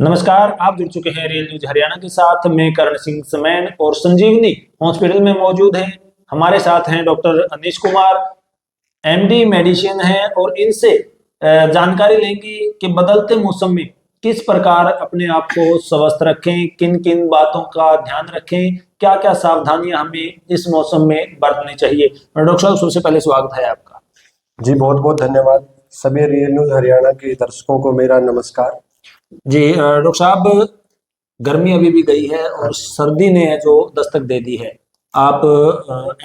नमस्कार, आप जुड़ चुके हैं रियल न्यूज हरियाणा के साथ। मैं करण सिंह समैन और संजीवनी हॉस्पिटल में मौजूद हैं। हमारे साथ हैं doctor Anish Kumar, MD medicine हैं, और इनसे जानकारी लेंगे कि बदलते मौसम में किस प्रकार अपने आप को स्वस्थ रखें, किन किन बातों का ध्यान रखें, क्या क्या सावधानियां हमें इस मौसम में बरतनी चाहिए। डॉक्टर साहब, सबसे पहले स्वागत है आपका। जी बहुत बहुत धन्यवाद। सभी रियल न्यूज हरियाणा के दर्शकों को मेरा नमस्कार। जी डॉक्टर साहब, गर्मी अभी भी गई है और सर्दी ने जो दस्तक दे दी है। आप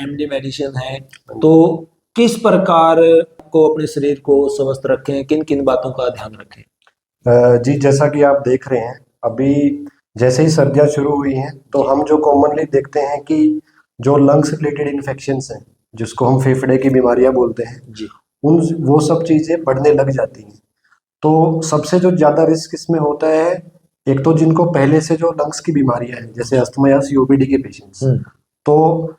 एमडी मेडिसिन है, तो किस प्रकार को अपने शरीर को स्वस्थ रखें, किन किन बातों का ध्यान रखें? जी जैसा कि आप देख रहे हैं, अभी जैसे ही सर्दियां शुरू हुई हैं तो हम जो कॉमनली देखते हैं कि जो लंग्स रिलेटेड इन्फेक्शंस हैं, जिसको हम फेफड़े की बीमारियां बोलते हैं, जी उन वो सब चीज़ें बढ़ने लग जाती हैं। तो सबसे जो ज़्यादा रिस्क इसमें होता है, एक तो जिनको पहले से जो लंग्स की बीमारियां हैं जैसे अस्थमा या सीओपीडी के पेशेंट्स, तो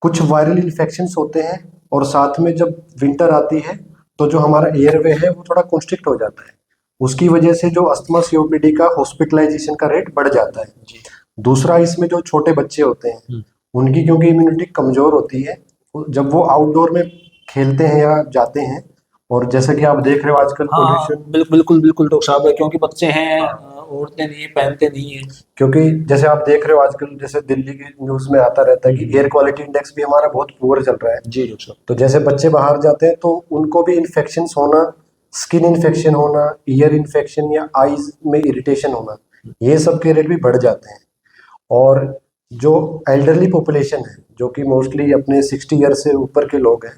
कुछ वायरल इन्फेक्शंस होते हैं। और साथ में जब विंटर आती है तो जो हमारा एयरवे है वो थोड़ा कंस्ट्रिक्ट हो जाता है। उसकी वजह से जो अस्थमा सीओपीडी का हॉस्पिटलाइजेशन का रेट बढ़ जाता है। दूसरा, इसमें जो छोटे बच्चे होते हैं उनकी क्योंकि इम्यूनिटी कमजोर होती है, जब वो आउटडोर में खेलते हैं या जाते हैं, और जैसा कि आप देख रहे हो आजकल हाँ, पोल्यूशन, बिल्कुल बिल्कुल डॉक्टर साहब, क्योंकि बच्चे हैं, ओढ़ते नहीं, पहनते नहीं है। क्योंकि जैसे आप देख रहे हो आजकल जैसे दिल्ली की न्यूज में आता रहता है कि एयर क्वालिटी इंडेक्स भी हमारा बहुत पुअर चल रहा है। जी डॉक्टर साहब। तो जैसे बच्चे बाहर जाते हैं तो उनको भी इन्फेक्शंस होना, स्किन इन्फेक्शन होना, ईयर इन्फेक्शन या आईज में इरिटेशन होना, ये सब के रेट भी बढ़ जाते हैं। और जो एल्डरली पॉपुलेशन है, जो कि मोस्टली अपने 60 ईयर से ऊपर के लोग हैं,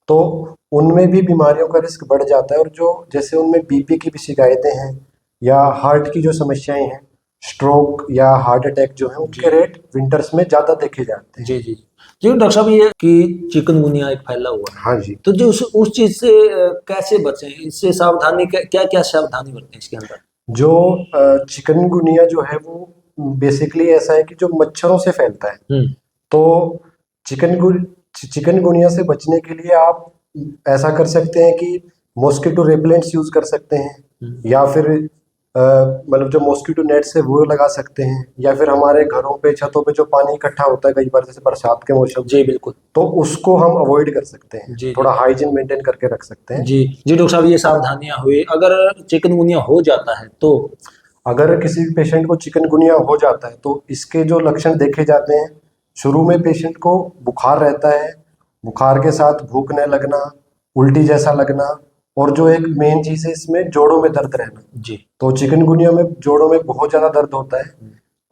तो उनमें भी बीमारियों का रिस्क बढ़ जाता है। और जो जैसे उनमें बीपी की भी शिकायतें हैं या हार्ट की जो समस्याएं हैं, स्ट्रोक या हार्ट अटैक जो है, उनके रेट विंटर्स में ज़्यादा देखे जाते हैं। जी जी जी डॉक्टर साहब, ये कि चिकनगुनिया एक फैला हुआ है, हाँ जी। तो जो उस चीज से कैसे बचें, इससे सावधानी क्या क्या सावधानी बरतें इसके अंदर? जो चिकनगुनिया जो है वो बेसिकली ऐसा है कि जो मच्छरों से फैलता है। तो चिकनगुनिया से बचने के लिए आप ऐसा कर सकते हैं कि मॉस्किटो रेपेलेंट्स यूज कर सकते हैं, या फिर मतलब जो मॉस्किटो नेट्स है वो लगा सकते हैं, या फिर हमारे घरों पे छतों पे जो पानी इकट्ठा होता है कई बार जैसे बरसात के मौसम जी बिल्कुल। तो उसको हम अवॉइड कर सकते हैं, जी थोड़ा हाइजीन मेंटेन करके रख सकते हैं। जी जी डॉक्टर साहब, ये सावधानियां हुई, अगर चिकनगुनिया हो जाता है तो? अगर किसी भी पेशेंट को चिकनगुनिया हो जाता है तो इसके जो लक्षण देखे जाते हैं, शुरू में पेशेंट को बुखार रहता है, बुखार के साथ भूख न लगना, उल्टी जैसा लगना, और जो एक मेन चीज़ है इसमें जोड़ों में दर्द रहना। जी तो चिकनगुनिया में जोड़ों में बहुत ज़्यादा दर्द होता है,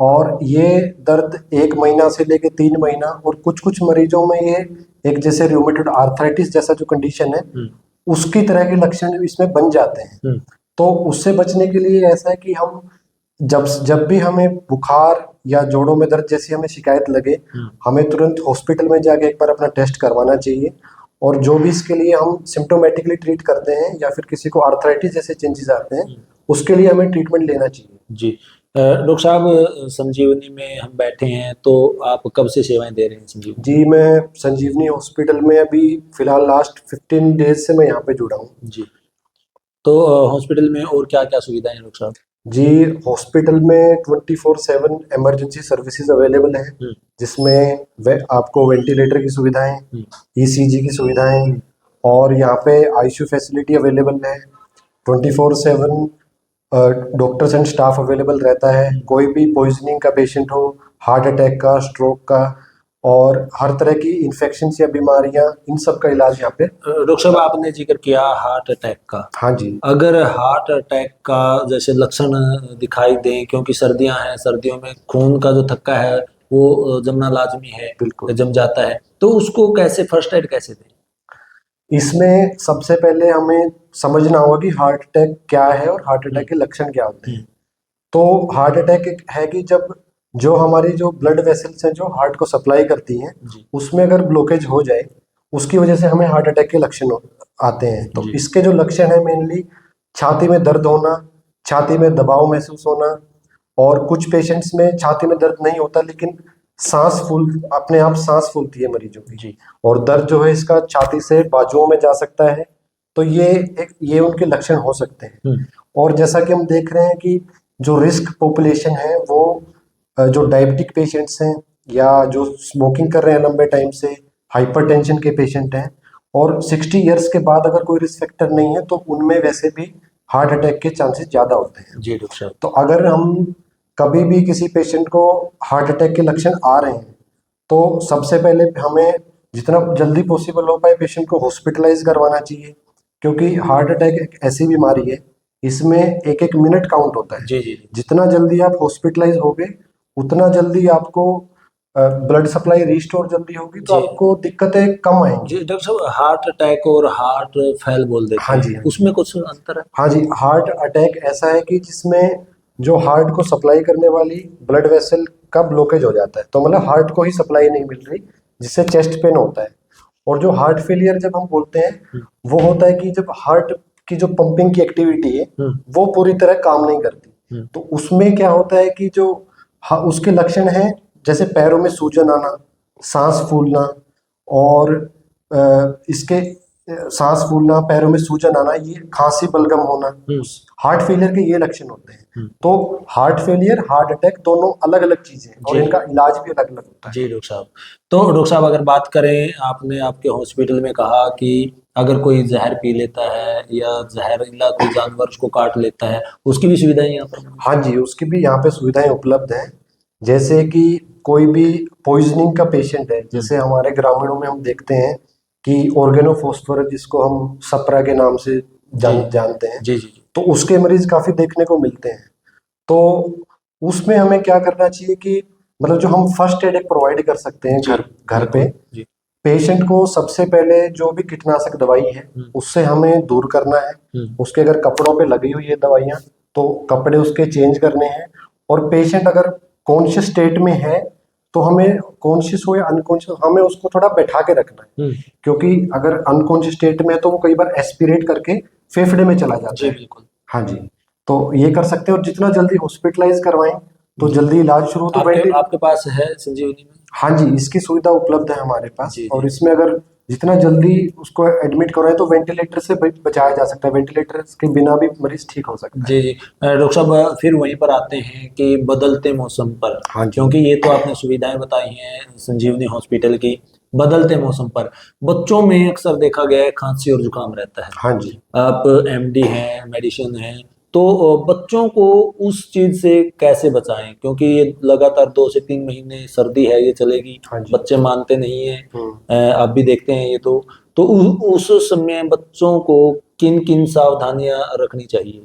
और ये दर्द 1 महीना से लेके 3 महीना, और कुछ कुछ मरीजों में ये एक जैसे रूमेटॉइड आर्थराइटिस जैसा जो कंडीशन है उसकी तरह के लक्षण इसमें बन जाते हैं। तो उससे बचने के लिए ऐसा है कि हम जब जब भी हमें बुखार या जोड़ों में दर्द जैसी हमें शिकायत लगे, हमें तुरंत हॉस्पिटल में जाके एक बार अपना टेस्ट करवाना चाहिए। और जो भी इसके लिए हम सिम्टोमेटिकली ट्रीट करते हैं या फिर किसी को आर्थराइटिस जैसे चेंजेस आते हैं, उसके लिए हमें ट्रीटमेंट लेना चाहिए। जी डॉक्टर साहब, संजीवनी में हम बैठे हैं, तो आप कब से सेवाएं दे रहे हैं संजीवनी? जी मैं संजीवनी हॉस्पिटल में अभी फिलहाल लास्ट 15 डेज से मैं यहाँ पे जुड़ा हूँ। जी, तो हॉस्पिटल में और क्या क्या सुविधाएं हैं डॉक्टर साहब? जी हॉस्पिटल में 24/7 इमरजेंसी सर्विसेज अवेलेबल हैं, जिसमें आपको वेंटिलेटर की सुविधाएं, ईसीजी की सुविधाएं, और यहाँ पे आईसीयू फैसिलिटी अवेलेबल है। 24/7 डॉक्टर्स एंड स्टाफ अवेलेबल रहता है। कोई भी पॉइजनिंग का पेशेंट हो, हार्ट अटैक का, स्ट्रोक का, और हर तरह की इन्फेक्शंस या बीमारियां, इन सब का इलाज यहाँ पे। डॉक्टर साहब, आपने जिक्र किया हार्ट अटैक का। हाँ जी। अगर हार्ट अटैक का जैसे लक्षण दिखाई दें, क्योंकि सर्दियां हैं, सर्दियों में खून का जो थक्का है वो जमना लाजमी है, बिल्कुल। जम जाता है, तो उसको कैसे फर्स्ट एड कैसे दें? इसमें सबसे पहले हमें समझना होगा कि हार्ट अटैक क्या है और हार्ट अटैक के लक्षण क्या होते हैं। तो हार्ट अटैक एक है कि जब जो हमारी जो ब्लड वेसल्स हैं जो हार्ट को सप्लाई करती हैं, उसमें अगर ब्लॉकेज हो जाए, उसकी वजह से हमें हार्ट अटैक के लक्षण आते हैं। तो इसके जो लक्षण है मेनली छाती में दर्द होना, छाती में दबाव महसूस होना, और कुछ पेशेंट्स में छाती में दर्द नहीं होता लेकिन अपने आप सांस फूलती है मरीजों की, और दर्द जो है इसका छाती से बाजुओं में जा सकता है। तो ये उनके लक्षण हो सकते हैं। और जैसा कि हम देख रहे हैं कि जो रिस्क पॉपुलेशन है वो जो डायबिटिक पेशेंट्स हैं या जो स्मोकिंग कर रहे हैं लंबे टाइम से, हाइपरटेंशन के पेशेंट हैं, और 60 इयर्स के बाद अगर कोई रिस्क फैक्टर नहीं है तो उनमें वैसे भी हार्ट अटैक के चांसेस ज़्यादा होते हैं। जी डॉक्टर साहब। तो अगर हम कभी भी किसी पेशेंट को हार्ट अटैक के लक्षण आ रहे हैं तो सबसे पहले हमें जितना जल्दी पॉसिबल हो पाए पेशेंट को हॉस्पिटलाइज करवाना चाहिए, क्योंकि हार्ट अटैक एक ऐसी बीमारी है इसमें एक एक मिनट काउंट होता है। जी जी जितना जल्दी आप हॉस्पिटलाइज होगे उतना जल्दी आपको ब्लड सप्लाई रिस्टोर जल्दी होगी तो जी। आपको दिक्कतें कम आएंगी। जी डॉक्टर साहब, हार्ट अटैक और हार्ट फेल बोल देते हाँ हैं, जी, हाँ। उसमें कुछ अंतर है? हाँ जी, हार्ट अटैक ऐसा है कि जिसमें जो हार्ट को सप्लाई करने वाली ब्लड वेसल का ब्लॉकेज हो जाता है, तो मतलब हार्ट को ही सप्लाई नहीं मिल रही, जिससे चेस्ट पेन होता है। और जो हार्ट फेलियर जब हम बोलते हैं वो होता है कि जब हार्ट की जो पंपिंग की एक्टिविटी है वो पूरी तरह काम नहीं करती। तो उसमें क्या होता है कि जो उसके लक्षण हैं जैसे पैरों में सूजन आना, सांस फूलना, और इसके सांस फूलना, पैरों में सूजन आना, ये खांसी बलगम होना, हार्ट फेलियर के ये लक्षण होते हैं। तो हार्ट फेलियर, हार्ट अटैक दोनों अलग अलग चीजें हैं और जी। इनका इलाज भी अलग अलग होता है। जी डॉक्टर साहब। तो डॉक्टर साहब, अगर बात करें, आपने आपके हॉस्पिटल में कहा कि अगर कोई जहर पी लेता है या जहरीला कोई जानवर उसको काट लेता है, उसकी भी सुविधाएं यहाँ पर? हाँ जी, उसकी भी यहाँ पे सुविधाएं उपलब्ध हैं। जैसे कि कोई भी पॉइजनिंग का पेशेंट है, जैसे हमारे ग्रामीणों में हम देखते हैं कि ऑर्गेनोफॉस्फोरस, जिसको हम सप्रा के नाम से जानते हैं, जी जी जी। तो उसके मरीज काफी देखने को मिलते हैं। तो उसमें हमें क्या करना चाहिए कि मतलब जो हम फर्स्ट एड प्रोवाइड कर सकते हैं घर पे, जी पेशेंट को सबसे पहले जो भी कीटनाशक दवाई है उससे हमें दूर करना है। उसके अगर कपड़ों पे लगी हुई है दवाइयाँ तो कपड़े उसके चेंज करने हैं। और पेशेंट अगर कॉन्शियस स्टेट में है तो हमें, कॉन्शियस हो या अनकॉन्शियस, हमें उसको थोड़ा बैठा के रखना है, क्योंकि अगर अनकॉन्शियस स्टेट में है तो वो कई बार एस्पिरेट करके फेफड़े में चला जाता जी है। बिल्कुल। हाँ जी, तो ये कर सकते हैं। और जितना जल्दी हॉस्पिटलाइज करवाएं तो जल्दी इलाज शुरू। तो आपके पास है संजीवनी में? हाँ जी, इसकी सुविधा उपलब्ध है हमारे पास। जी, और जी। इसमें अगर जितना जल्दी उसको एडमिट करवाएं तो वेंटिलेटर से बचाया जा सकता है, वेंटिलेटर के बिना भी मरीज ठीक हो सकता है। जी जी। डॉक्टर साहब, फिर वहीं पर आते हैं कि बदलते मौसम पर, हाँ जी। क्योंकि ये तो आपने सुविधाएं बताई हैं संजीवनी हॉस्पिटल की, बदलते मौसम पर बच्चों में अक्सर देखा गया है खांसी और जुकाम रहता है। हाँ जी। आप एमडी हैं, मेडिसिन हैं, तो बच्चों को उस चीज से कैसे बचाएं, क्योंकि ये लगातार 2 से 3 महीने सर्दी है, ये चलेगी, हाँ जी। बच्चे मानते नहीं हैं, आप भी देखते हैं ये तो उस समय बच्चों को किन किन सावधानियां रखनी चाहिए?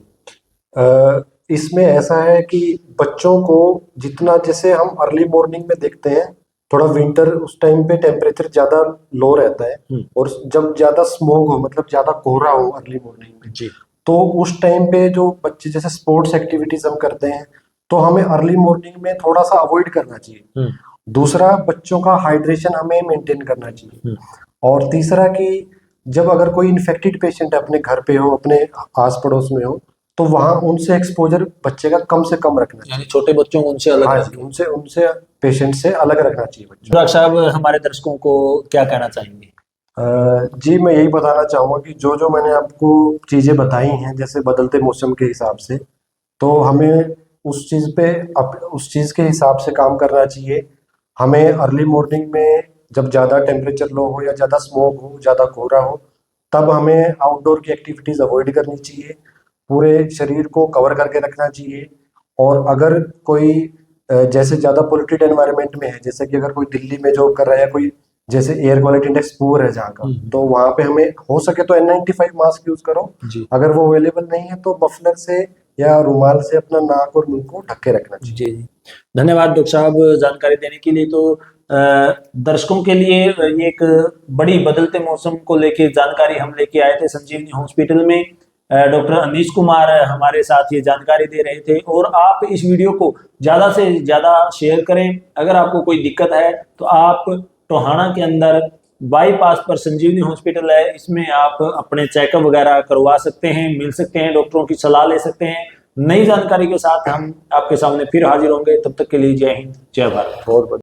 इसमें ऐसा है कि बच्चों को जितना, जैसे हम अर्ली मॉर्निंग में देखते हैं, थोड़ा विंटर उस टाइम पे टेम्परेचर ज्यादा लो रहता है, और जब ज्यादा स्मोक हो, मतलब ज्यादा कोहरा हो अर्ली मॉर्निंग में, जी तो उस टाइम पे जो बच्चे जैसे स्पोर्ट्स एक्टिविटीज हम करते हैं तो हमें अर्ली मॉर्निंग में थोड़ा सा अवॉइड करना चाहिए। दूसरा, बच्चों का हाइड्रेशन हमें मेंटेन करना चाहिए। और तीसरा कि जब अगर कोई इन्फेक्टेड पेशेंट अपने घर पे हो, अपने आस पड़ोस में हो, तो वहां उनसे एक्सपोजर बच्चे का कम से कम रखना चाहिए। यानी छोटे बच्चों को उनसे अलग हाँ रखें। जी, उनसे पेशेंट से अलग रखना चाहिए बच्चों। डॉक्टर साहब, हमारे दर्शकों को क्या कहना चाहेंगे? जी, मैं यही बताना चाहूँगा कि जो जो मैंने आपको चीज़ें बताई हैं, जैसे बदलते मौसम के हिसाब से, तो हमें उस चीज़ पे उस चीज़ के हिसाब से काम करना चाहिए। हमें अर्ली मॉर्निंग में जब ज़्यादा टेम्परेचर लो हो या ज़्यादा स्मोक हो, ज़्यादा कोहरा हो, तब हमें आउटडोर की एक्टिविटीज़ अवॉइड करनी चाहिए। पूरे शरीर को कवर करके रखना चाहिए। और अगर कोई जैसे ज़्यादा पोल्यूटेड एनवायरनमेंट में है, जैसे कि अगर कोई दिल्ली में जॉब कर रहा है या कोई जैसे एयर क्वालिटी इंडेक्स पुअर है जहाँ का, तो वहाँ पे हमें हो सके तो N95 मास्क यूज करो। अगर वो अवेलेबल नहीं है तो मफलर से या रुमाल से अपना नाक और मुंह को ढक के रखना चाहिए। जी, धन्यवाद डॉक्टर साहब जानकारी देने के लिए। तो दर्शकों के लिए ये एक बड़ी बदलते मौसम को लेके जानकारी हम लेके आए थे संजीवनी हॉस्पिटल में। डॉक्टर अनीश कुमार हमारे साथ ये जानकारी दे रहे थे, और आप इस वीडियो को ज़्यादा से ज़्यादा शेयर करें। अगर आपको कोई दिक्कत है तो आप टोहाना के अंदर बाईपास पर संजीवनी हॉस्पिटल है, इसमें आप अपने चेकअप वगैरह करवा सकते हैं, मिल सकते हैं, डॉक्टरों की सलाह ले सकते हैं। नई जानकारी के साथ हम आपके सामने फिर हाजिर होंगे, तब तक के लिए जय हिंद, जय भारत।